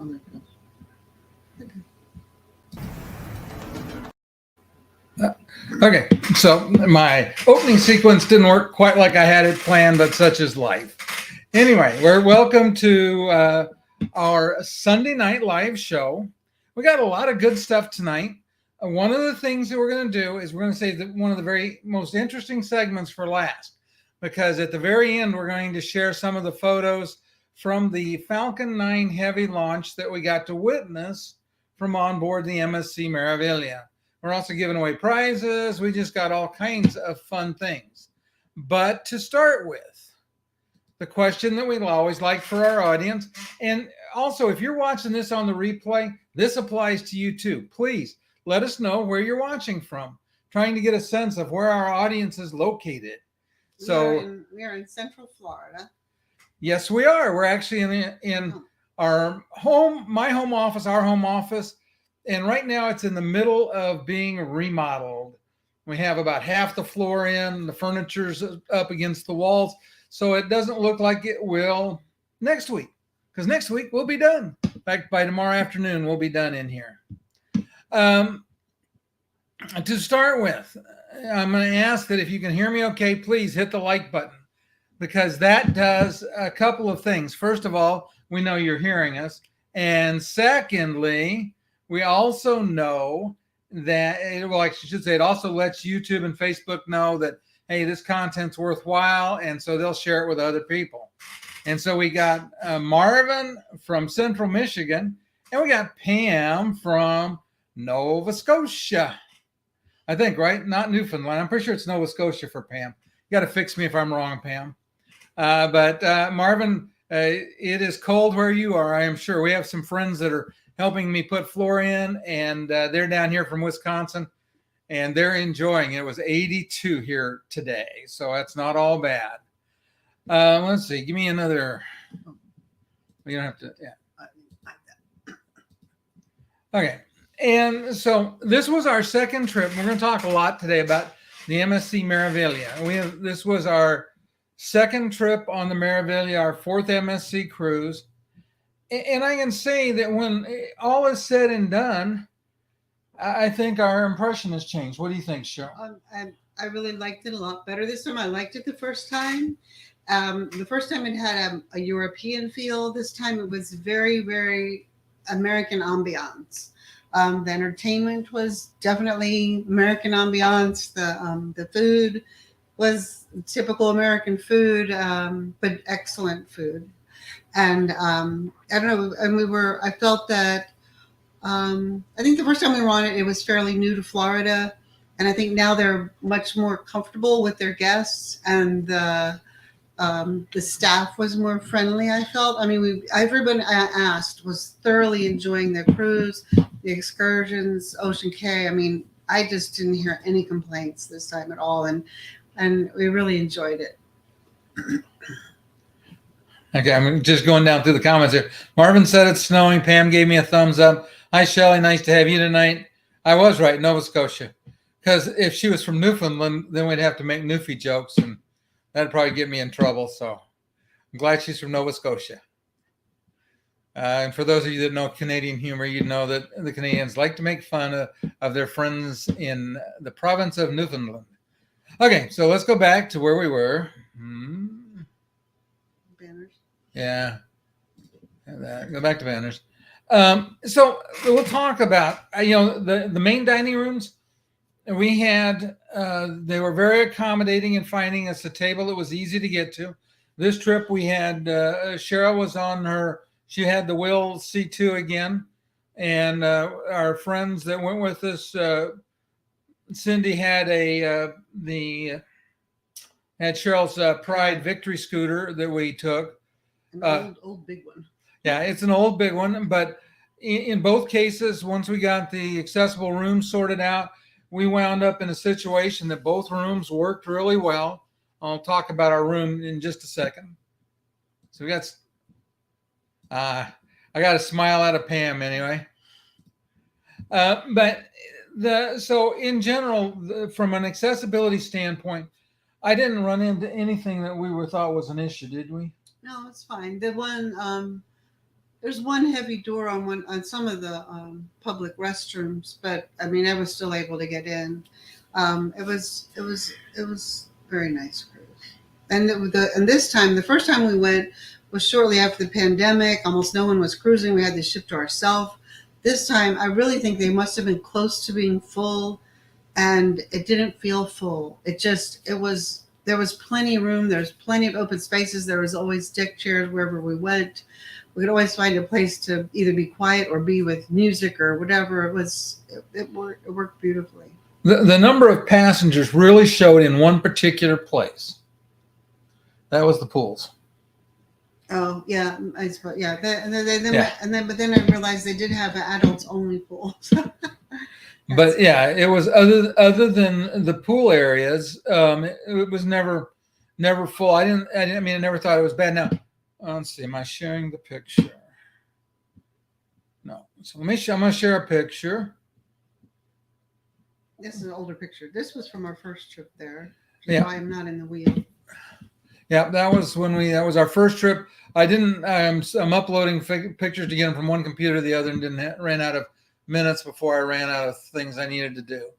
Oh my gosh. Okay, so my opening sequence didn't work quite like I had it planned, but such is life. Anyway, we're welcome to our Sunday night live show. We got a lot of good stuff tonight. One of the things that we're going to do is we're going to save one of the very most interesting segments for last, because at the very end, we're going to share some of the photos from the Falcon 9 Heavy launch that we got to witness from on board the MSC Meraviglia. We're also giving away prizes. We just got all kinds of fun things. But to start with, the question that we always like for our audience, and also if you're watching this on the replay, this applies to you too. Please let us know where you're watching from, trying to get a sense of where our audience is located. So we are in Central Florida. Yes, we are. We're actually in our home, my home office, our home office. And right now it's in the middle of being remodeled. We have about half the floor in, the furniture's up against the walls. So it doesn't look like it will next week, because next week we'll be done. In fact, by tomorrow afternoon, we'll be done in here. To start with, I'm going to ask that if you can hear me okay, please hit the like button, because that does a couple of things. First of all, we know you're hearing us. And secondly, we also know that, well, I should say, it also lets YouTube and Facebook know that, hey, this content's worthwhile, and so they'll share it with other people. And so we got Marvin from Central Michigan, and we got Pam from Nova Scotia. I think, right? Not Newfoundland. I'm pretty sure it's Nova Scotia for Pam. You got to fix me if I'm wrong, Pam. But Marvin, it is cold where you are, I am sure. We have some friends that are helping me put floor in, and they're down here from Wisconsin, and they're enjoying it. It was 82 here today, so that's not all bad. Let's see. Give me another. You don't have to. Yeah. Okay. And so this was our second trip. We're going to talk a lot today about the MSC Meraviglia. This was our second trip on the Meraviglia, our fourth MSC cruise. And I can say that when all is said and done, I think our impression has changed. What do you think, Cheryl? I really liked it a lot better this time. I liked it the first time. The first time it had a European feel. This time it was very, very American ambiance. The entertainment was definitely American ambiance. The food was typical American food, but excellent food. And I don't know, and I felt that, I think the first time we were on it, it was fairly new to Florida. And I think now they're much more comfortable with their guests, and the staff was more friendly, I felt. I mean, everyone I asked was thoroughly enjoying their cruise, the excursions, Ocean Cay. I mean, I just didn't hear any complaints this time at all. And we really enjoyed it. Okay, I'm just going down through the comments here. Marvin said it's snowing. Pam gave me a thumbs up. Hi, Shelley. Nice to have you tonight. I was right, Nova Scotia. Because if she was from Newfoundland, then we'd have to make Newfie jokes, and that'd probably get me in trouble. So I'm glad she's from Nova Scotia. And for those of you that know Canadian humor, you know that the Canadians like to make fun of their friends in the province of Newfoundland. Okay, so let's go back to where we were. Banners. Yeah. Go back to banners. So we'll talk about, the main dining rooms. We had, they were very accommodating in finding us a table that was easy to get to. This trip we had, Cheryl was on she had the Will C2 again. And our friends that went with us, Cindy had had Cheryl's Pride Victory scooter that we took. An old big one. Yeah, it's an old big one. But in both cases, once we got the accessible rooms sorted out, we wound up in a situation that both rooms worked really well. I'll talk about our room in just a second. So we got, I got a smile out of Pam anyway. So in general, from an accessibility standpoint, I didn't run into anything that we thought was an issue, did we? No, it's fine. The one, There's one heavy door on some of the public restrooms, but I mean, I was still able to get in. It was very nice cruise. And this time, the first time we went was shortly after the pandemic. Almost no one was cruising. We had the ship to ourselves. This time, I really think they must have been close to being full, and it didn't feel full. There was plenty of room. There's plenty of open spaces. There was always deck chairs wherever we went. We could always find a place to either be quiet or be with music or whatever. It worked beautifully. The number of passengers really showed in one particular place. That was the pools. Oh yeah, I suppose yeah. But then I realized they did have an adults only pool. But yeah, it was other than the pool areas. It was never full. I mean, I never thought it was bad. Now, let's see. Am I sharing the picture? No. So I'm going to share a picture. This is an older picture. This was from our first trip there. Yeah. Why I'm not in the wheel. Yeah, that was our first trip. I'm uploading pictures to get them from one computer to the other, and ran out of minutes before I ran out of things I needed to do.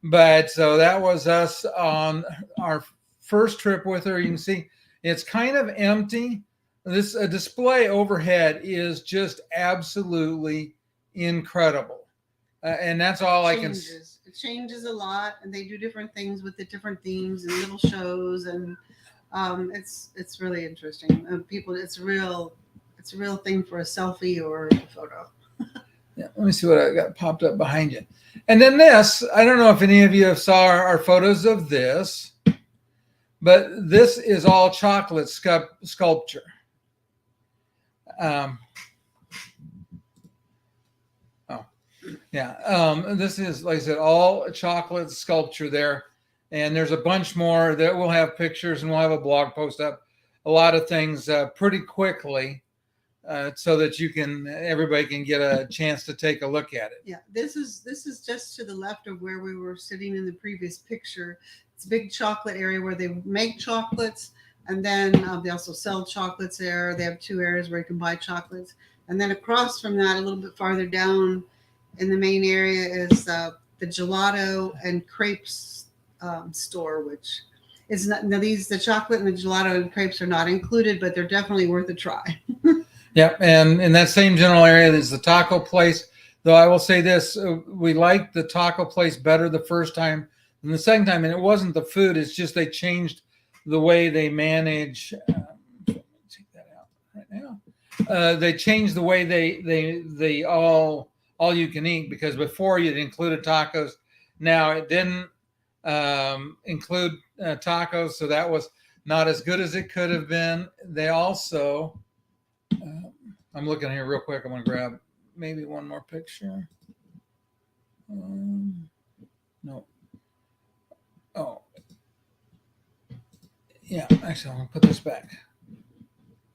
But so that was us on our first trip with her. You can see it's kind of empty. This display overhead is just absolutely incredible, and that's all I can. It changes a lot, and they do different things with the different themes and little shows, and it's really interesting. It's a real thing for a selfie or a photo. Yeah, let me see what I got popped up behind you. And then this, I don't know if any of you have saw our photos of this, but this is all chocolate sculpture. This is, like I said, all chocolate sculpture there. And there's a bunch more that we'll have pictures, and we'll have a blog post up, a lot of things pretty quickly. So that everybody can get a chance to take a look at it. Yeah, this is just to the left of where we were sitting in the previous picture. It's a big chocolate area where they make chocolates, and then they also sell chocolates there. They have two areas where you can buy chocolates, and then across from that, a little bit farther down in the main area, is the gelato and crepes store, which is not. Now the chocolate and the gelato and crepes are not included, but they're definitely worth a try. Yeah, and in that same general area is the taco place. Though I will say this, we liked the taco place better the first time than the second time, and it wasn't the food. It's just they changed the way they manage. Take that out right now. They changed the way they all you can eat, because before you'd included tacos. Now it didn't include tacos, so that was not as good as it could have been. They also I'm looking here real quick. I'm going to grab maybe one more picture. No. Oh. Yeah, actually, I'm going to put this back.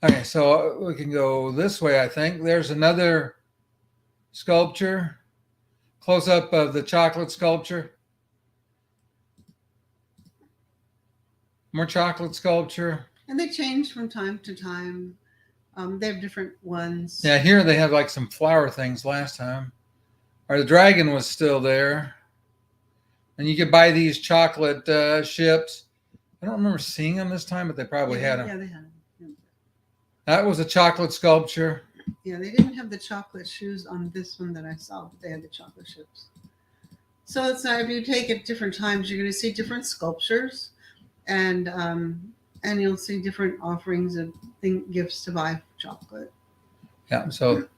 Okay, so we can go this way, I think. There's another sculpture. Close up of the chocolate sculpture. More chocolate sculpture. And they change from time to time. They have different ones. Yeah, here they had like some flower things last time. Or the dragon was still there. And you could buy these chocolate ships. I don't remember seeing them this time, but they probably had them. Yeah, they had them. That was a chocolate sculpture. Yeah, they didn't have the chocolate shoes on this one that I saw, but they had the chocolate ships. So it's if you take it different times, you're going to see different sculptures, and you'll see different offerings of gifts to buy chocolate. Yeah. So,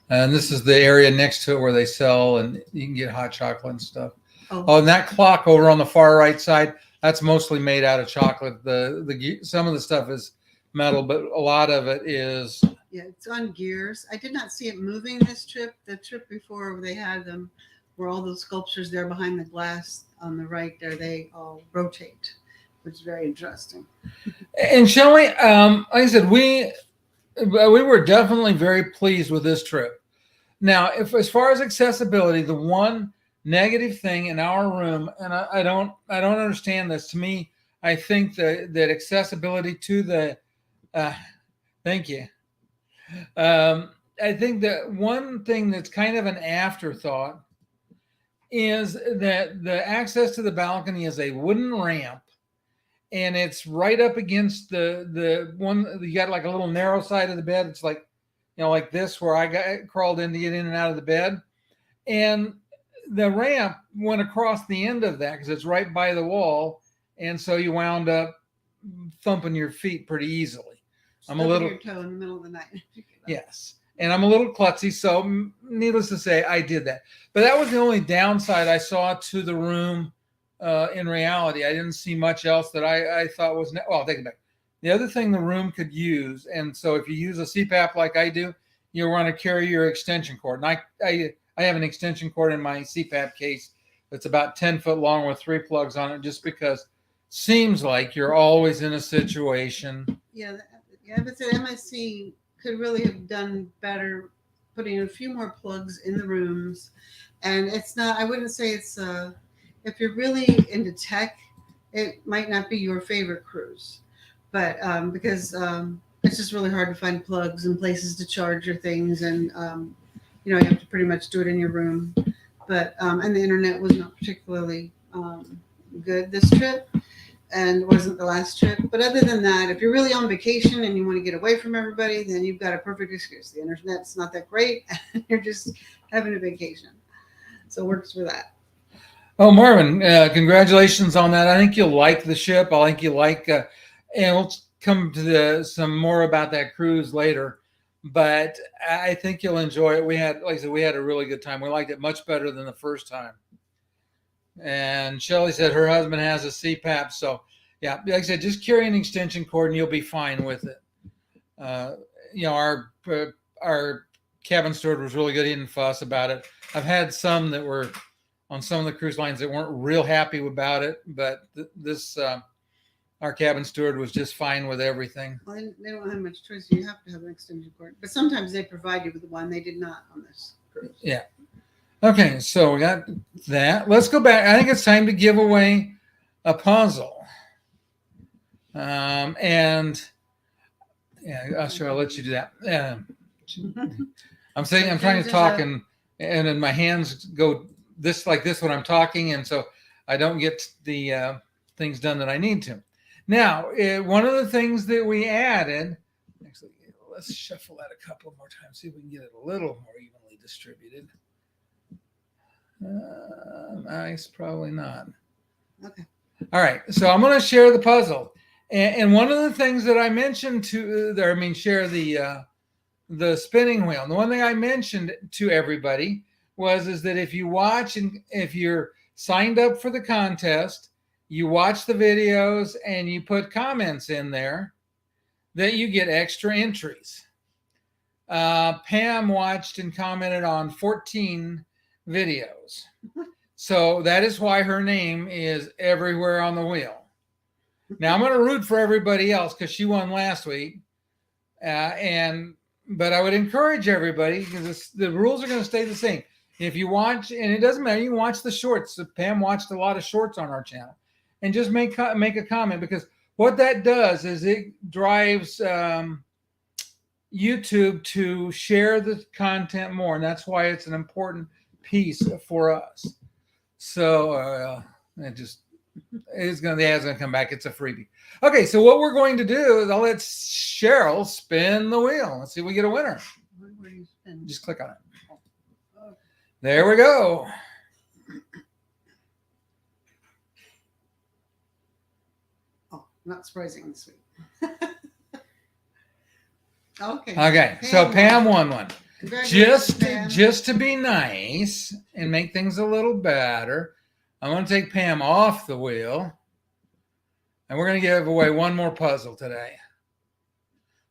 and this is the area next to it where they sell, and you can get hot chocolate and stuff. Oh, and that clock over on the far right side, that's mostly made out of chocolate. The some of the stuff is metal, but a lot of it is. Yeah, it's on gears. I did not see it moving this trip. The trip before, they had them where all those sculptures there behind the glass on the right there, they all rotate, which is very interesting. And Shelley, like I said, we were definitely very pleased with this trip. Now, as far as accessibility, the one negative thing in our room, and I don't understand this. To me, I think that accessibility to the thank you. I think that one thing that's kind of an afterthought is that the access to the balcony is a wooden ramp, and it's right up against the one. You got like a little narrow side of the bed. It's like, like this, where I crawled in to get in and out of the bed, and the ramp went across the end of that because it's right by the wall, and so you wound up thumping your feet pretty easily. I'm a little your toe in the middle of the night. Yes. And I'm a little klutzy, so needless to say, I did that. But that was the only downside I saw to the room. In reality, I didn't see much else that I thought was, well, I'll take it back. The other thing the room could use, and so if you use a CPAP like I do, you'll want to carry your extension cord. And I have an extension cord in my CPAP case that's about 10 foot long with 3 plugs on it, just because it seems like you're always in a situation. Yeah, but the MSC could really have done better putting a few more plugs in the rooms. And it's not, I wouldn't say it's, if you're really into tech, it might not be your favorite cruise. But because it's just really hard to find plugs and places to charge your things. And, you have to pretty much do it in your room. But, and the internet was not particularly good this trip. And it wasn't the last trip. But other than that, if you're really on vacation and you want to get away from everybody, then you've got a perfect excuse. The internet's not that great. And you're just having a vacation. So it works for that. Oh, Marvin, congratulations on that. I think you'll like the ship. I think you'll like, and we'll come to some more about that cruise later. But I think you'll enjoy it. Like I said, we had a really good time. We liked it much better than the first time. And Shelly said her husband has a CPAP. So, yeah, like I said, just carry an extension cord and you'll be fine with it. Our cabin steward was really good. He didn't fuss about it. I've had some that were on some of the cruise lines that weren't real happy about it. But our cabin steward was just fine with everything. Well, they don't have much choice. You have to have an extension cord. But sometimes they provide you with one. They did not on this cruise. Yeah. Okay, so we got that. Let's go back. I think it's time to give away a puzzle. And yeah, sure, I'll let you do that. I'm trying to talk, and then my hands go this like this when I'm talking, and so I don't get the things done that I need to. Now, one of the things that we added, actually, let's shuffle that a couple more times, see if we can get it a little more evenly distributed. Nice, probably not. Okay. All right, so I'm going to share the puzzle, and one of the things that I mentioned share the spinning wheel. And the one thing I mentioned to everybody is that if you watch and if you're signed up for the contest, you watch the videos and you put comments in there, that you get extra entries. Pam watched and commented on 14 videos. So that is why her name is everywhere on the wheel. Now I'm going to root for everybody else because she won last week. But I would encourage everybody, because the rules are going to stay the same. If you watch, and it doesn't matter, you can watch the shorts. Pam watched a lot of shorts on our channel, and just make a comment, because what that does is it drives YouTube to share the content more, and that's why it's an important piece for us. So it's gonna come back. It's a freebie. Okay, so what we're going to do is I'll let Cheryl spin the wheel. Let's see if we get a winner. Where do you spin? Just click on it. There we go. Oh, not surprising this week. Okay. Okay, so Pam won one. Pam. Just to be nice and make things a little better, I'm going to take Pam off the wheel, and we're going to give away one more puzzle today.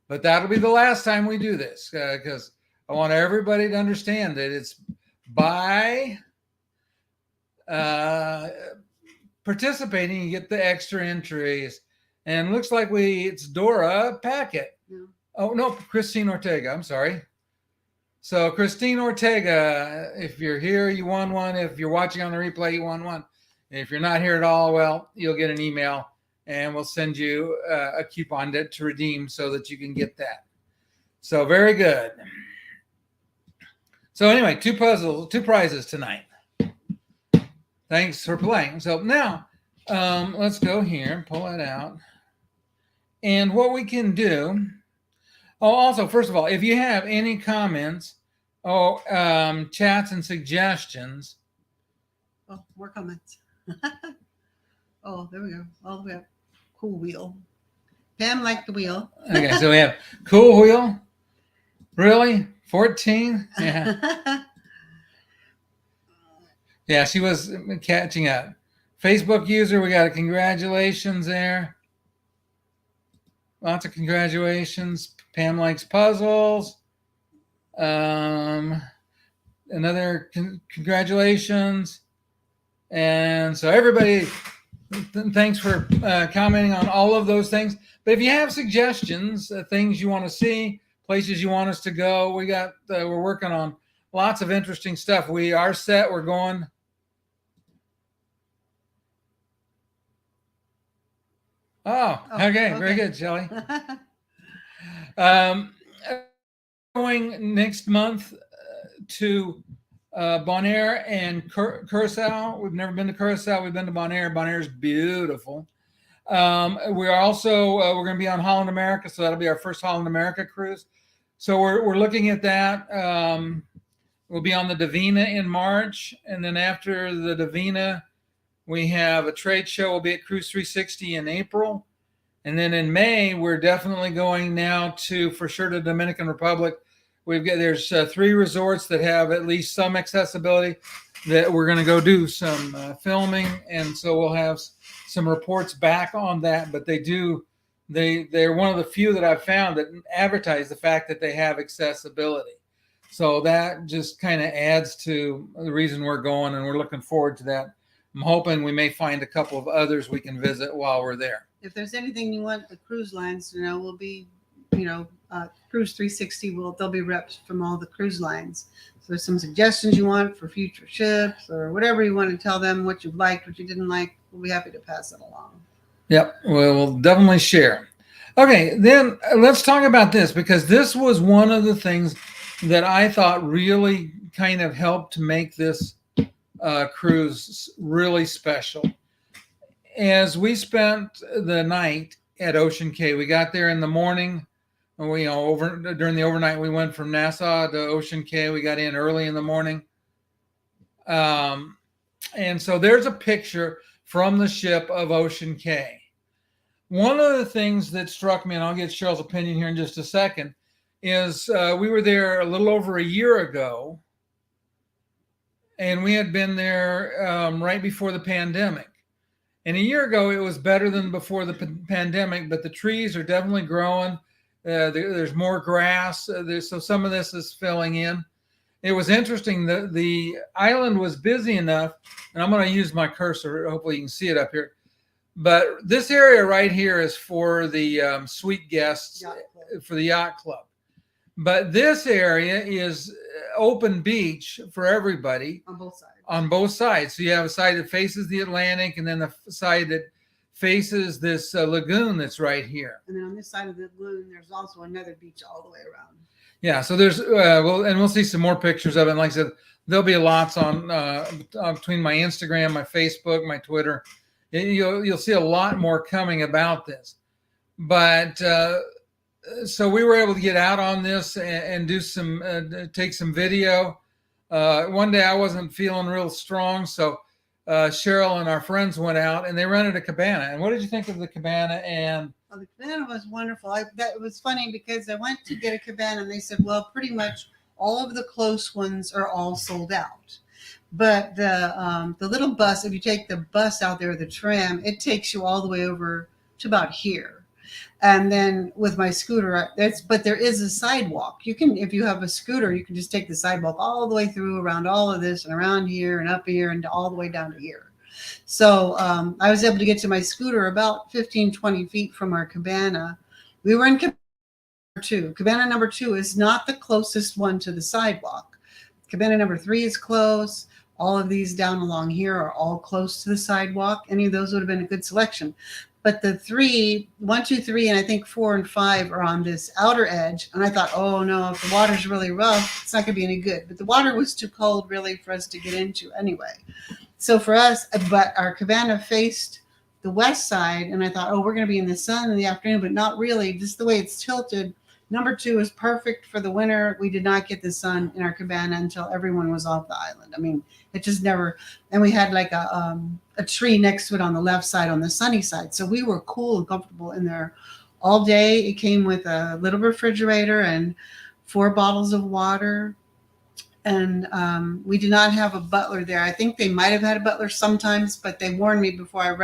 But that'll be the last time we do this, because I want everybody to understand that it's by participating, you get the extra entries. And looks like it's Dora Packett. No. Oh, no, Christine Ortega. I'm sorry. So Christine Ortega, if you're here, you won one. If you're watching on the replay, you won one. If you're not here at all, well, you'll get an email, and we'll send you a coupon to redeem so that you can get that. So very good. So anyway, 2 puzzles, 2 prizes tonight. Thanks for playing. So now let's go here and pull it out. And what we can do, also, first of all, if you have any comments or chats and suggestions. Oh, more comments. Oh, there we go. All the way up. Cool wheel. Pam liked the wheel. Okay, so we have cool wheel. Really? 14? Yeah. Yeah, she was catching up. Facebook user, we got a congratulations there. Lots of congratulations. Pam likes puzzles. Another congratulations. And so everybody, thanks for commenting on all of those things. But if you have suggestions, things you want to see, places you want us to go, we're working on lots of interesting stuff. We are set. We're going. Oh, okay. Very good, Shelley. Going next month to Bonaire and Curacao. We've never been to Curacao. We've been to Bonaire. Bonaire is beautiful. We're also we're going to be on Holland America, so that'll be our first Holland America cruise. So we're looking at that. We'll be on the Divina in March, and then after the Divina, we have a trade show. We'll be at Cruise 360 in April. And then in May, we're definitely going now for sure to Dominican Republic. There's 3 resorts that have at least some accessibility that we're going to go do some filming. And so we'll have some reports back on that. But they're one of the few that I've found that advertise the fact that they have accessibility. So that just kind of adds to the reason we're going, and we're looking forward to that. I'm hoping we may find a couple of others we can visit while we're there. If there's anything you want the cruise lines to know, we'll be, Cruise 360. There'll be reps from all the cruise lines. So there's some suggestions you want for future ships or whatever you want to tell them, what you liked, what you didn't like. We'll be happy to pass it along. Yep, we'll definitely share. Okay, then let's talk about this, because this was one of the things that I thought really kind of helped to make this cruise really special. As we spent the night at Ocean Cay, we got there in the morning. During the overnight, we went from Nassau to Ocean Cay. We got in early in the morning. And so there's a picture from the ship of Ocean Cay. One of the things that struck me, and I'll get Cheryl's opinion here in just a second, is we were there a little over a year ago, and we had been there right before the pandemic. And a year ago, it was better than before the pandemic, but the trees are definitely growing. There's more grass. So some of this is filling in. It was interesting that the island was busy enough, and I'm going to use my cursor. Hopefully you can see it up here. But this area right here is for the suite guests, for the yacht club. But this area is open beach for everybody. On both sides. On both sides. So you have a side that faces the Atlantic, and then the side that faces this lagoon that's right here. And then on this side of the lagoon, there's also another beach all the way around. Yeah, so there's we'll see some more pictures of it. And like I said, there'll be lots on between my Instagram, my Facebook, my Twitter. You'll see a lot more coming about this. But so we were able to get out on this and do take some video. One day I wasn't feeling real strong, so Cheryl and our friends went out and they rented a cabana. And what did you think of the cabana? And the cabana was wonderful. That was funny because I went to get a cabana and they said, well, pretty much all of the close ones are all sold out. But the little bus, if you take the bus out there, the tram, it takes you all the way over to about here. And then with my scooter, but there is a sidewalk. You can, if you have a scooter, you can just take the sidewalk all the way through around all of this and around here and up here and all the way down to here. So I was able to get to my scooter about 15, 20 feet from our cabana. We were in cabana number 2. Cabana number 2 is not the closest one to the sidewalk. Cabana number 3 is close. All of these down along here are all close to the sidewalk. Any of those would have been a good selection. but the 1, 2, 3, and I think 4 and 5 are on this outer edge. And I thought, oh no, if the water's really rough, it's not going to be any good. But the water was too cold really for us to get into anyway. So for us, but our cabana faced the west side, and I thought, oh, we're going to be in the sun in the afternoon, but not really. Just the way it's tilted. Number 2 is perfect for the winter. We did not get the sun in our cabana until everyone was off the island. I mean, it just never. And we had like a tree next to it on the left side, on the sunny side. So we were cool and comfortable in there all day. It came with a little refrigerator and 4 bottles of water. And we did not have a butler there. I think they might have had a butler sometimes, but they warned me before I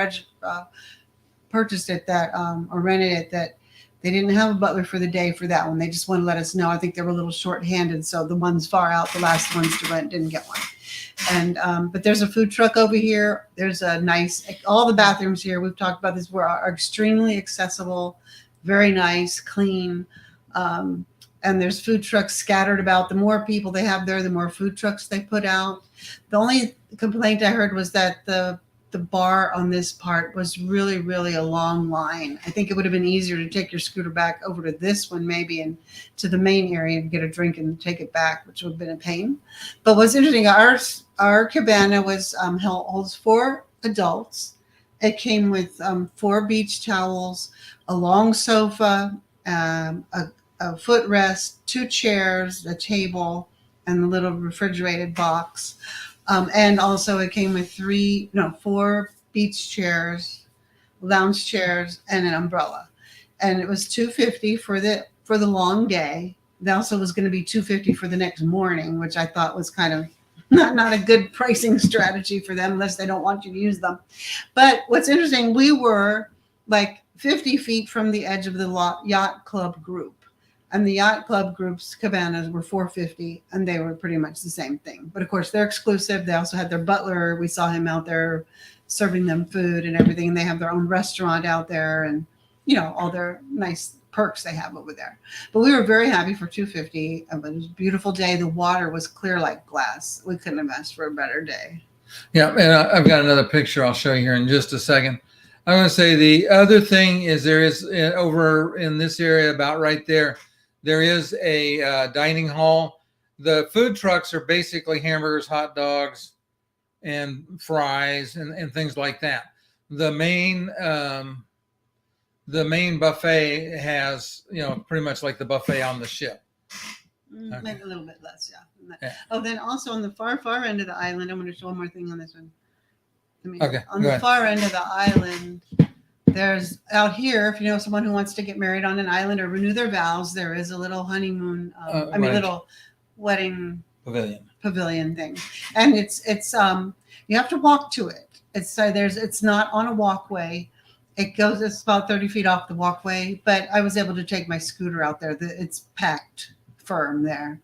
purchased it that or rented it that they didn't have a butler for the day for that one. They just wanted to let us know. I think they were a little short-handed, so the ones far out, the last ones to rent, didn't get one. And but there's a food truck over here. There's a nice, all the bathrooms here, we've talked about this, are extremely accessible, very nice, clean. And there's food trucks scattered about. The more people they have there, the more food trucks they put out. The only complaint I heard was that the bar on this part was really, really a long line. I think it would have been easier to take your scooter back over to this one maybe and to the main area and get a drink and take it back, which would have been a pain. But what's interesting, our cabana holds 4 adults. It came with 4 beach towels, a long sofa, a footrest, 2 chairs, a table, and a little refrigerated box. And also it came with 4 beach chairs, lounge chairs, and an umbrella. And it was $250 for the long day. It also was going to be $250 for the next morning, which I thought was kind of not a good pricing strategy for them unless they don't want you to use them. But what's interesting, we were like 50 feet from the edge of the yacht club group. And the yacht club group's cabanas were $450, and they were pretty much the same thing. But of course, they're exclusive. They also had their butler. We saw him out there serving them food and everything. And they have their own restaurant out there, and all their nice perks they have over there. But we were very happy for $250. It was a beautiful day. The water was clear like glass. We couldn't have asked for a better day. Yeah, and I've got another picture I'll show you here in just a second. I'm going to say the other thing is there is over in this area about right there. There is a dining hall. The food trucks are basically hamburgers, hot dogs, and fries and things like that. The main buffet has, pretty much like the buffet on the ship. Okay. Maybe a little bit less, yeah. Oh, then also on the far end of the island, I'm going to show one more thing on this one. On the far end of the island, there's out here, if you know someone who wants to get married on an island or renew their vows, there is a little honeymoon, little wedding pavilion thing. And it's you have to walk to it. It's not on a walkway. It's about 30 feet off the walkway, but I was able to take my scooter out there. It's packed firm there.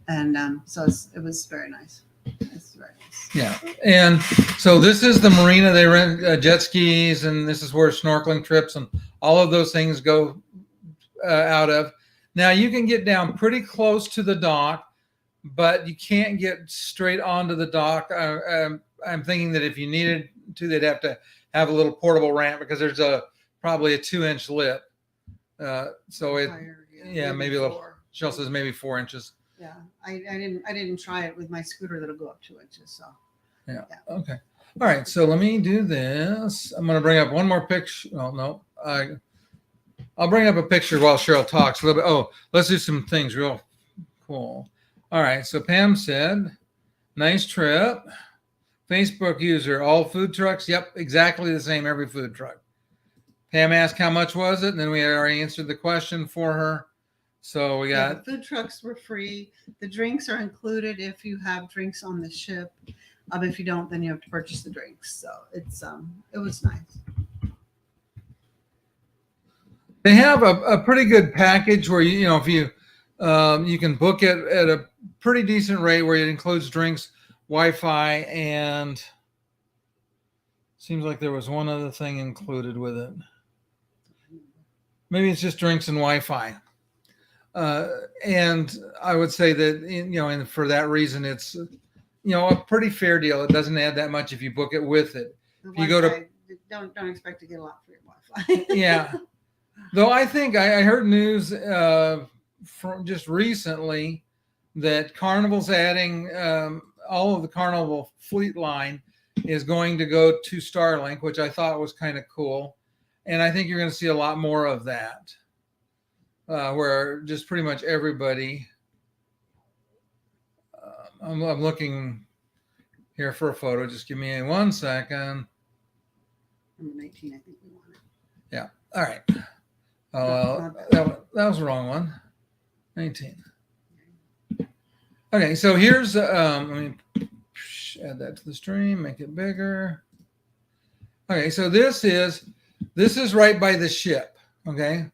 And so it was very nice. It's very nice. Yeah. And so this is the marina. They rent jet skis, and this is where snorkeling trips and all of those things go out of. Now you can get down pretty close to the dock, but you can't get straight onto the dock. I'm thinking that if you needed to, they'd have to have a little portable ramp because there's probably a 2-inch lip. Maybe a little. Cheryl says maybe 4 inches. Yeah, I didn't try it with my scooter that'll go up 2 inches. So yeah. Okay. All right. So let me do this. I'm going to bring up one more picture. Oh no, I'll bring up a picture while Cheryl talks a little bit. Oh, let's do some things real cool. All right. So Pam said, "Nice trip." Facebook user, all food trucks. Yep, exactly the same every food truck. Pam asked how much was it, and then we had already answered the question for her. So we got the food trucks were free. The drinks are included if you have drinks on the ship. If you don't, then you have to purchase the drinks. So it was nice. They have a pretty good package where if you can book it at a pretty decent rate where it includes drinks, Wi-Fi, and seems like there was one other thing included with it. Maybe it's just drinks and Wi-Fi. And I would say that, and for that reason, it's, a pretty fair deal. It doesn't add that much if you book it with it. If you go to don't expect to get a lot for your Wi-Fi. Yeah. Though I think I heard news from just recently that Carnival's adding all of the Carnival fleet line is going to go to Starlink, which I thought was kind of cool. And I think you're going to see a lot more of that, where just pretty much everybody. I'm looking here for a photo. Just give me 1 second. Number 19, I think we want it. Yeah. All right. That was the wrong one. 19. Okay, so here's let me add that to the stream, make it bigger. Okay, so this is right by the ship. Okay,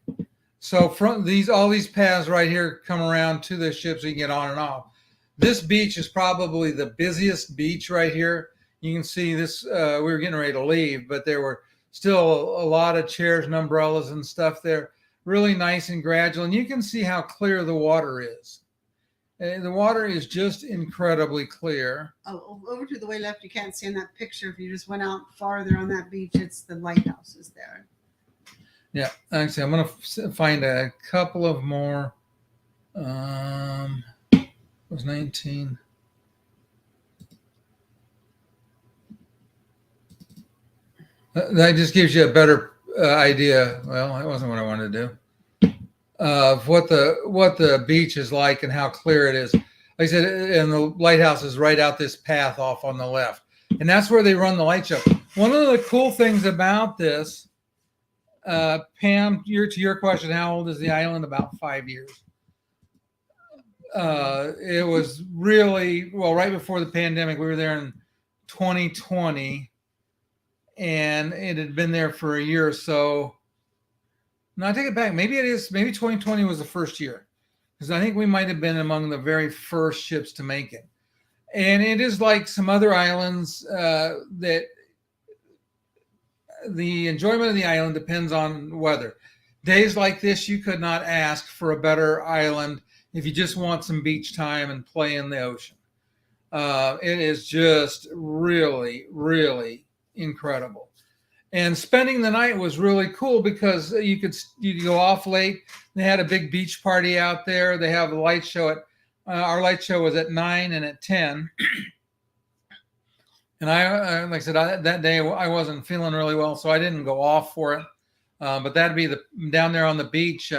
so from all these paths right here come around to the ship, so you can get on and off. This beach is probably the busiest beach right here. You can see this. We were getting ready to leave, but there were still a lot of chairs and umbrellas and stuff there. Really nice and gradual, and you can see how clear the water is. The water is just incredibly clear. Oh, over to the way left, you can't see in that picture. If you just went out farther on that beach, it's the lighthouse is there. Yeah, actually, I'm going to find a couple of more. It was 19. That just gives you a better idea. Well, that wasn't what I wanted to do. Of what the beach is like and how clear it is. Like I said, and the lighthouse is right out this path off on the left. And that's where they run the light show. One of the cool things about this, Pam, to your question, how old is the island? About 5 years. It was really, well, right before the pandemic. We were there in 2020, and it had been there for a year or so. No, I take it back. Maybe 2020 was the first year, because I think we might have been among the very first ships to make it. And it is like some other islands that the enjoyment of the island depends on weather. Days like this, you could not ask for a better island if you just want some beach time and play in the ocean. It is just really, really incredible. And spending the night was really cool because you could go off late. They had a big beach party out there. They have a light show at our light show was at 9 and at 10. And I like I said, that day I wasn't feeling really well, so I didn't go off for it. But that'd be down there on the beach,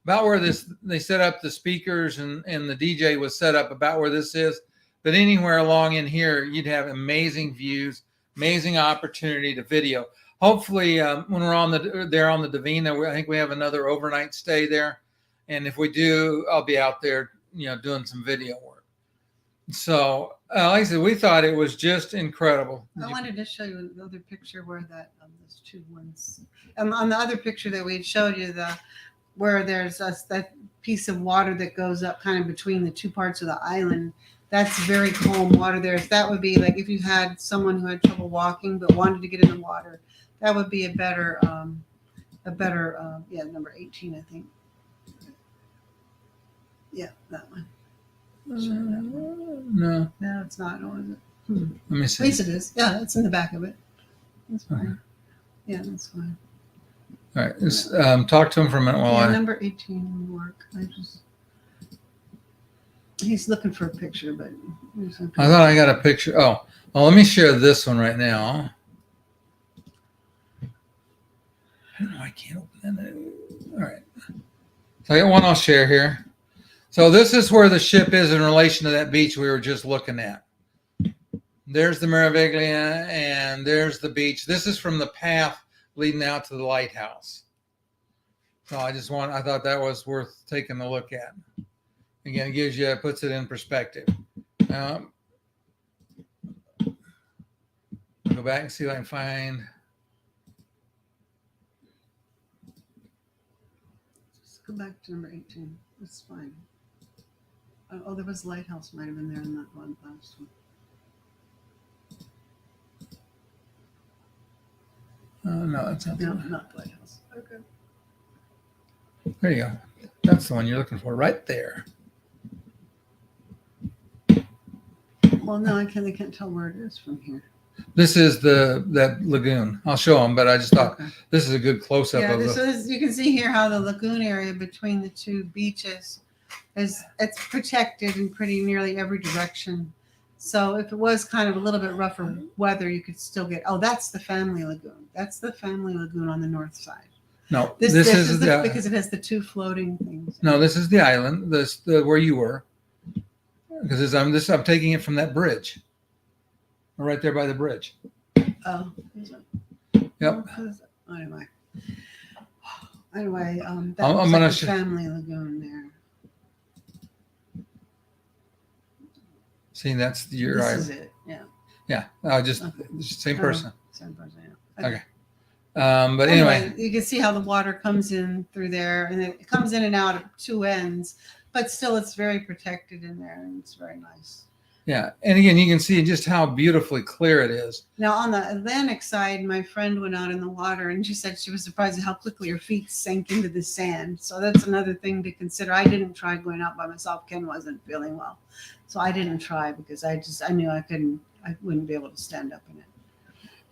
about where they set up the speakers and the DJ was set up about where this is. But anywhere along in here, you'd have amazing views, amazing opportunity to video. Hopefully, when we're there on the Divina, I think we have another overnight stay there, and if we do, I'll be out there, doing some video work. So, like I said, we thought it was just incredible. I wanted to show you another picture where those two ones, on the other picture that we showed you, where there's that piece of water that goes up kind of between the two parts of the island. That's very calm water there. That would be like if you had someone who had trouble walking but wanted to get in the water. That would be a better, number 18, I think. Yeah, that one. No, it's not. Or is it? Let me see. At least it is. Yeah, it's in the back of it. That's fine. Yeah, that's fine. All right, just talk to him for a minute while number 18 will work. He's looking for a picture, but I thought I got a picture. Oh, well, let me share this one right now. I don't know. I can't open that. All right. So I got one I'll share here. So this is where the ship is in relation to that beach we were just looking at. There's the Meraviglia, and there's the beach. This is from the path leading out to the lighthouse. So I thought that was worth taking a look at. Again, it puts it in perspective. I'll go back and see if I can find. Just go back to number 18. That's fine. Oh, there was lighthouse might have been there in that one last one. No, that's not. No, not the lighthouse. Okay. There you go. That's the one you're looking for, right there. Well, no, they can't tell where it is from here. This is that lagoon. I'll show them, but I just thought Okay. this is a good close up Yeah, of it. so you can see here how the lagoon area between the two beaches it's protected in pretty nearly every direction. So if it was kind of a little bit rougher weather, you could still get. Oh, that's the family lagoon. That's the family lagoon on the north side. No, This is the because it has the two floating things. no. This is the island. The where you were. Because I'm taking it from that bridge. Right there by the bridge. Oh. Yep. Anyway, that I'm was gonna like the family lagoon there. See, that's your This island. is it. Yeah. Yeah. Just Okay. same person. Same person. Yeah. Okay. But anyway, you can see how the water comes in through there, and it comes in and out at two ends, but still it's very protected in there, and it's very nice. yeah. And again, you can see just how beautifully clear it is. Now on the Atlantic side, my friend went out in the water, and she said she was surprised at how quickly her feet sank into the sand. So that's another thing to consider. I didn't try going out by myself. Ken wasn't feeling well, so I didn't try because I knew I wouldn't be able to stand up in it.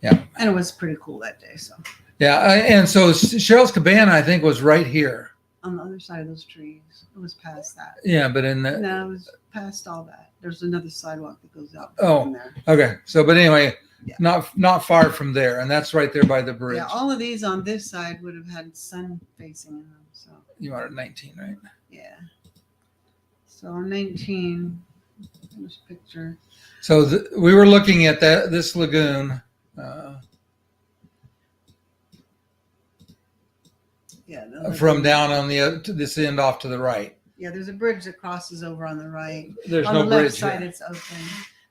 Yeah. And it was pretty cool that day. So Yeah. And so Cheryl's Cabana, I think, was right here. on the other side of those trees, it was past that. Yeah. But in the. No, it was past all that. There's another sidewalk that goes out Oh. from there. Okay. So, but anyway, Yeah. not far from there. And that's right there by the bridge. Yeah, all of these on this side would have had sun facing in them. So You are at 19, right? yeah. So on 19, this picture. So we were looking at this lagoon. Yeah. From down on this end off to the right. Yeah, there's a bridge that crosses over on the right. There's On no the left bridge side, here. it's open.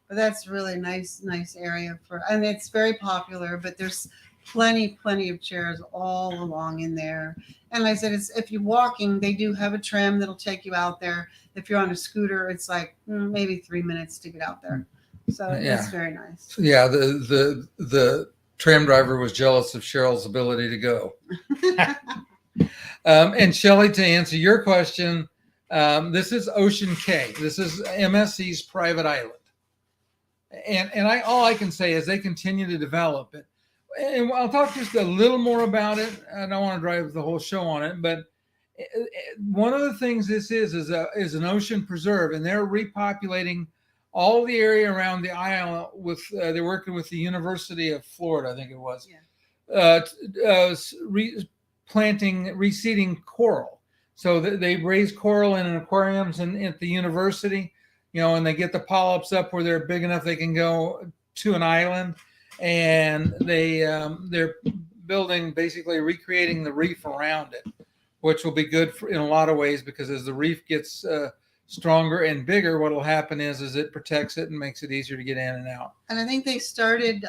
But that's really nice area and it's very popular. But there's plenty of chairs all along in there. And like I said, if you're walking, they do have a tram that'll take you out there. If you're on a scooter, it's like maybe 3 minutes to get out there. So Yeah. it's very nice. Yeah, the tram driver was jealous of Cheryl's ability to go. And Shelley, to answer your question, this is Ocean Cay. This is MSC's private island. And all I can say is they continue to develop it. And I'll talk just a little more about it. I don't want to drive the whole show on it, but one of the things this is an ocean preserve, and they're repopulating all the area around the island with they're working with the University of Florida, I think it was, reseeding coral. So they raise coral in aquariums and at the university, and they get the polyps up where they're big enough they can go to an island, and they're building, basically recreating the reef around it, which will be good in a lot of ways, because as the reef gets stronger and bigger, what will happen is it protects it and makes it easier to get in and out. And I think they started,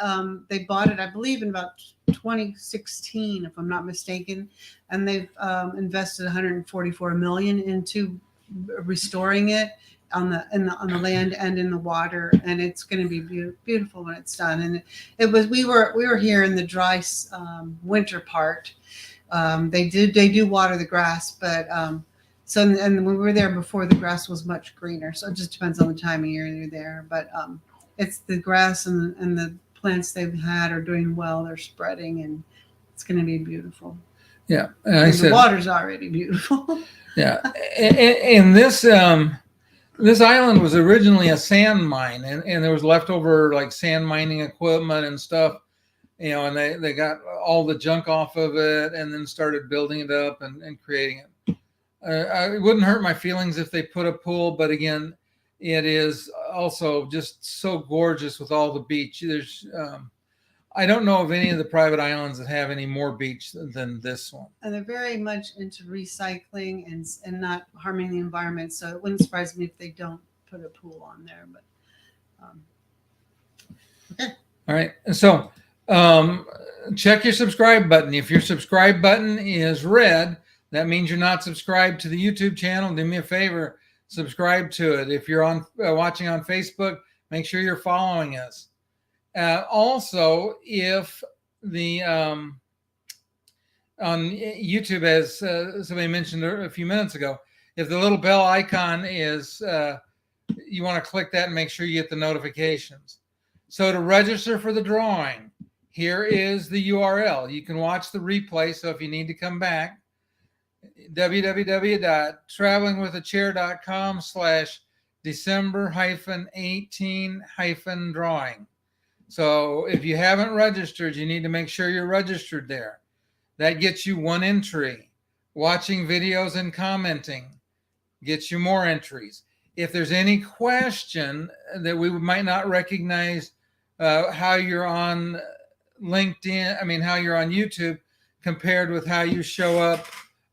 they bought it, I believe, in about 2016, if I'm not mistaken. And they've invested 144 million into restoring it on the land and in the water. And it's going to be beautiful when it's done. And we were here in the dry winter part. They do water the grass, but so and we were there before the grass was much greener. So it just depends on the time of year you're there. But it's the grass and the plants they've had are doing well. They're spreading, and it's going to be beautiful. Yeah, and the water's already beautiful. Yeah, and this island was originally a sand mine, and there was leftover like sand mining equipment and stuff, and they got all the junk off of it, and then started building it up and creating it. It wouldn't hurt my feelings if they put a pool, but again, it is also just so gorgeous with all the beach. There's I don't know of any of the private islands that have any more beach than this one. And they're very much into recycling and not harming the environment. So it wouldn't surprise me if they don't put a pool on there. But okay. All right. So check your subscribe button. If your subscribe button is red, that means you're not subscribed to the YouTube channel. Do me a favor, subscribe to it. If you're on watching on Facebook, make sure you're following us. Also, if the on YouTube, as somebody mentioned a few minutes ago, if the little bell icon is, you want to click that and make sure you get the notifications. So to register for the drawing, here is the URL. You can watch the replay. So if you need to come back, www.travelingwithachair.com/December-18-drawing. So if you haven't registered, you need to make sure you're registered there. That gets you one entry. Watching videos and commenting gets you more entries. If there's any question that we might not recognize how you're on LinkedIn, how you're on YouTube compared with how you show up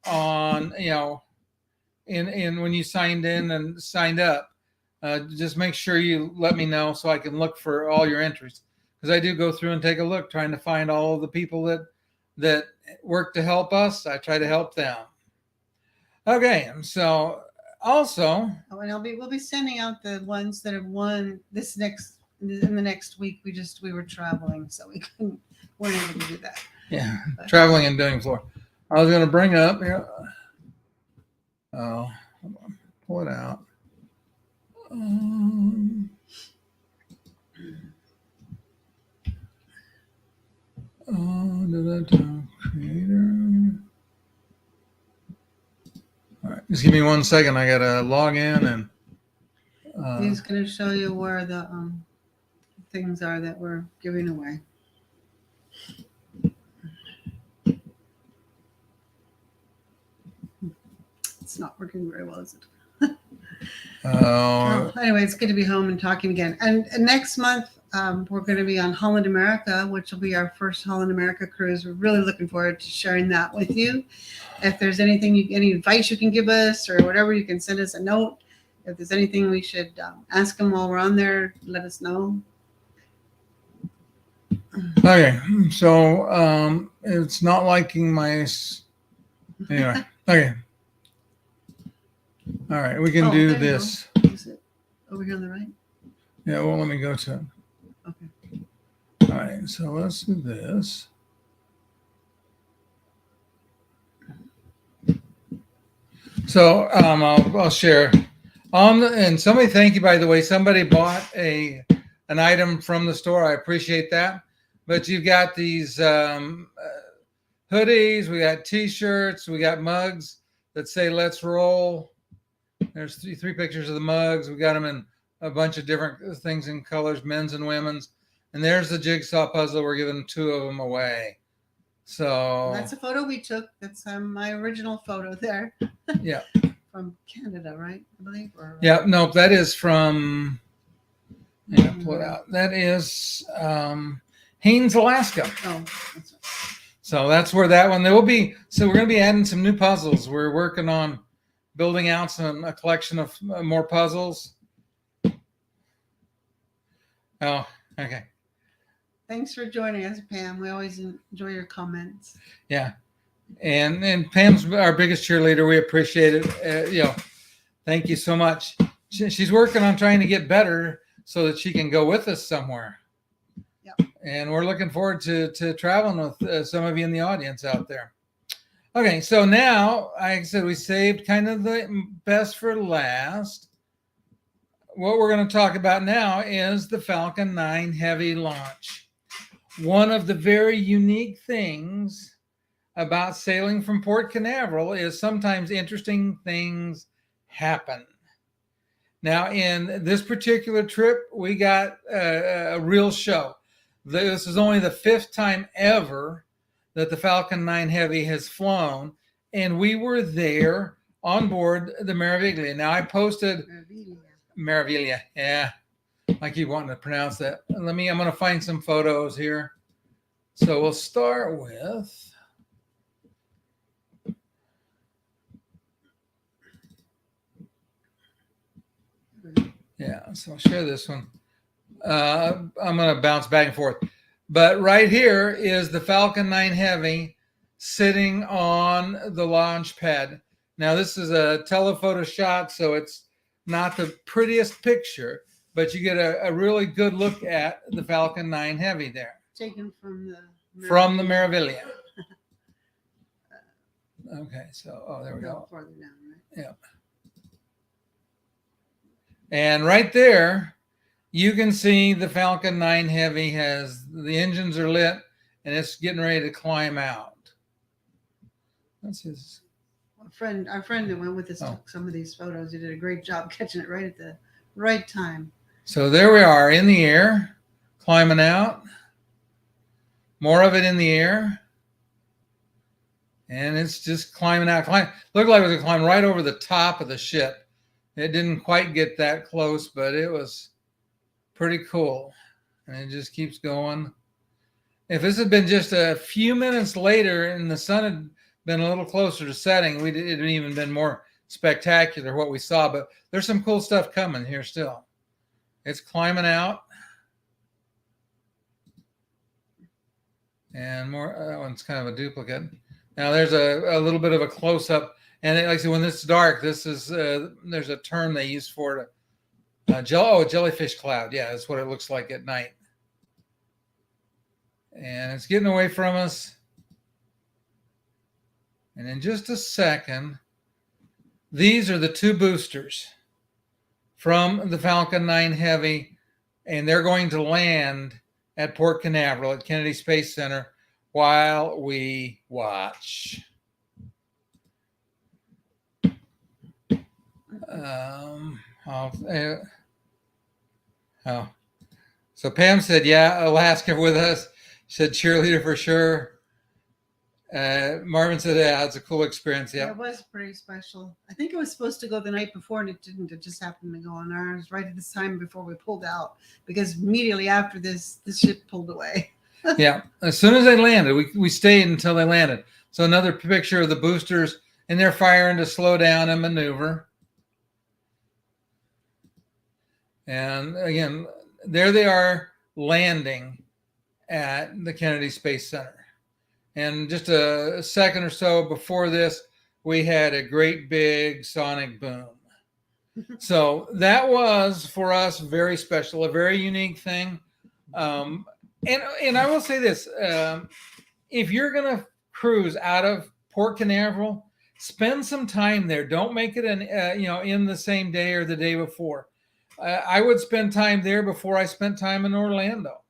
on, in when you signed in and signed up, just make sure you let me know so I can look for all your entries. Because I do go through and take a look, trying to find all of the people that work to help us. I try to help them. Okay, so also, and we'll be sending out the ones that have won in the next week. We were traveling, so weren't able to do that. Yeah, traveling and doing floor. I was going to bring up here. Oh, hold on, pull it out. Creator. All right, just give me 1 second. I gotta log in and. He's going to show you where the things are that we're giving away. It's not working very well, is it? Anyway, it's good to be home and talking again. And next month, we're going to be on Holland America, which will be our first Holland America cruise. We're really looking forward to sharing that with you. If there's any advice you can give us or whatever, you can send us a note. If there's anything we should ask them while we're on there, let us know. Okay, so it's not liking my. Anyway, okay. All right, we can do this. Is it over here on the right? Yeah, well, let me go to it. Okay. All right, so let's do this. So I'll share and somebody, thank you, by the way. Somebody bought an item from the store. I appreciate that. But you've got these hoodies, we got T-shirts, we got mugs that say "Let's Roll." There's three pictures of the mugs. We got them in a bunch of different things in colors, men's and women's. And there's the jigsaw puzzle. We're giving 2 of them away. So that's a photo we took. That's my original photo there. Yeah. From Canada, right? I believe. Yeah. No, that is from. Yeah, pull it out. That is Haines, Alaska. Oh, that's right. So that's where that one. There will be. So we're going to be adding some new puzzles. We're working on building out a collection of more puzzles. Oh, okay. Thanks for joining us, Pam. We always enjoy your comments. Yeah, and Pam's our biggest cheerleader. We appreciate it. Thank you so much. She's working on trying to get better so that she can go with us somewhere. Yep. And we're looking forward to traveling with some of you in the audience out there. Okay, so now, like I said, we saved kind of the best for last. What we're going to talk about now is the Falcon 9 Heavy launch. One of the very unique things about sailing from Port Canaveral is sometimes interesting things happen. Now, in this particular trip, we got a real show. This is only the 5th time ever that the Falcon 9 Heavy has flown, and we were there on board the Meraviglia. Now, I posted Meraviglia. Yeah, I keep wanting to pronounce that. I'm going to find some photos here. So we'll start with. Yeah, so I'll share this one. I'm going to bounce back and forth. But right here is the Falcon 9 Heavy sitting on the launch pad. Now, this is a telephoto shot, so it's not the prettiest picture, but you get a really good look at the Falcon 9 Heavy there. Taken from the Meraviglia. Okay, so, there we go. Farther down, right? Yeah. And right there you can see the Falcon 9 Heavy has the engines are lit and it's getting ready to climb out. That's his. Our friend that went with us took some of these photos. He did a great job catching it right at the right time. So there we are in the air, climbing out. More of it in the air. And it's just climbing out. Looked like it was going to climb right over the top of the ship. It didn't quite get that close, but it was pretty cool. And it just keeps going. If this had been just a few minutes later and the sun had been a little closer to setting, it would even been more spectacular what we saw. But there's some cool stuff coming here still. It's climbing out. And more, that one's kind of a duplicate. Now there's a little bit of a close-up. And like I said, when it's dark, this is, there's a term they use for it. A jellyfish cloud. Yeah, that's what it looks like at night. And it's getting away from us. And in just a second, these are the two boosters from the Falcon 9 Heavy, and they're going to land at Port Canaveral at Kennedy Space Center while we watch. So Pam said, yeah, Alaska with us. She said cheerleader for sure. Marvin said, yeah, it's a cool experience. Yeah, it was pretty special. I think it was supposed to go the night before and it didn't. It just happened to go on ours right at this time before we pulled out, because immediately after this, the ship pulled away. Yeah, as soon as they landed, we stayed until they landed. So another picture of the boosters, and they're firing to slow down and maneuver. And again, there they are landing at the Kennedy Space Center. And just a second or so before this, we had a great big sonic boom. So that was for us very special, a very unique thing. And I will say this: if you're gonna cruise out of Port Canaveral, spend some time there. Don't make it in the same day or the day before. I would spend time there before I spent time in Orlando.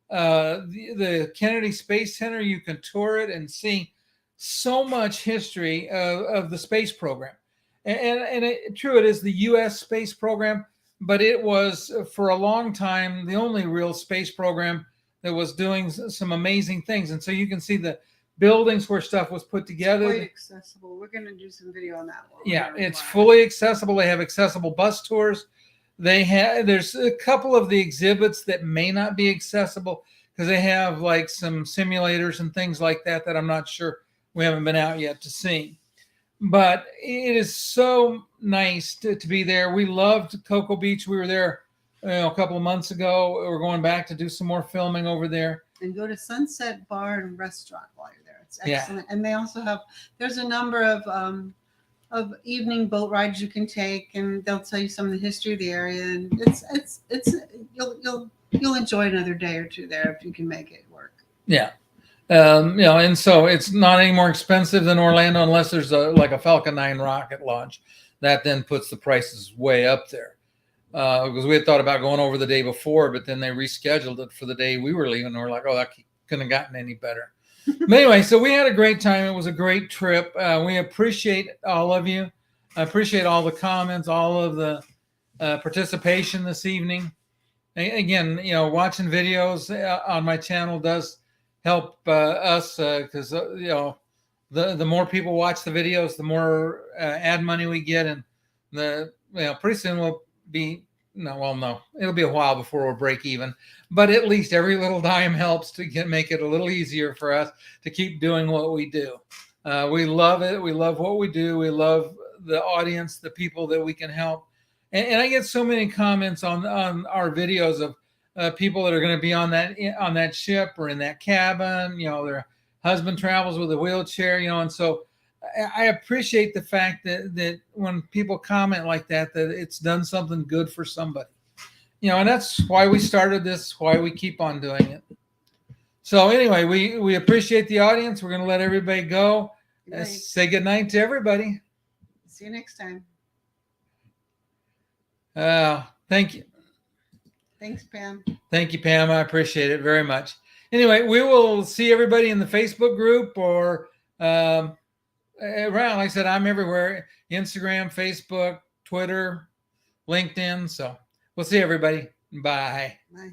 The Kennedy Space Center, you can tour it and see so much history of the space program. And true, it is the U.S. space program, but it was for a long time the only real space program that was doing some amazing things. And so you can see the buildings where stuff was put together. It's quite accessible. We're going to do some video on that one. Yeah, it's fully accessible. They have accessible bus tours. There's a couple of the exhibits that may not be accessible because they have like some simulators and things like that I'm not sure, we haven't been out yet to see. But it is so nice to be there. We loved Cocoa Beach. We were there a couple of months ago. We're going back to do some more filming over there. And go to Sunset Bar and Restaurant while you're there. It's excellent. Yeah. And they also have, there's a number of evening boat rides you can take, and they'll tell you some of the history of the area. And it's you'll enjoy another day or two there if you can make it work. Yeah. And so it's not any more expensive than Orlando unless there's like a Falcon 9 rocket launch. That then puts the prices way up there. Because we had thought about going over the day before, but then they rescheduled it for the day we were leaving. And we're like, oh, that couldn't have gotten any better. But anyway, so we had a great time. It was a great trip. We appreciate all of you. I appreciate all the comments, all of the participation this evening. Again, watching videos on my channel does help us because the more people watch the videos, the more ad money we get, and pretty soon we'll be it'll be a while before we'll break even, but at least every little dime helps to make it a little easier for us to keep doing what we do. We love it. We love what we do. We love the audience, the people that we can help. And I get so many comments on our videos of people that are going to be on that ship or in that cabin. Their husband travels with a wheelchair. And so I appreciate the fact that when people comment like that it's done something good for somebody. And that's why we started this, why we keep on doing it. So anyway, we appreciate the audience. We're going to let everybody go. Say good night to everybody. See you next time. Thank you. Thanks, Pam. Thank you, Pam. I appreciate it very much. Anyway, we will see everybody in the Facebook group or around. Like I said, I'm everywhere: Instagram, Facebook, Twitter, LinkedIn. So we'll see everybody. Bye. Bye.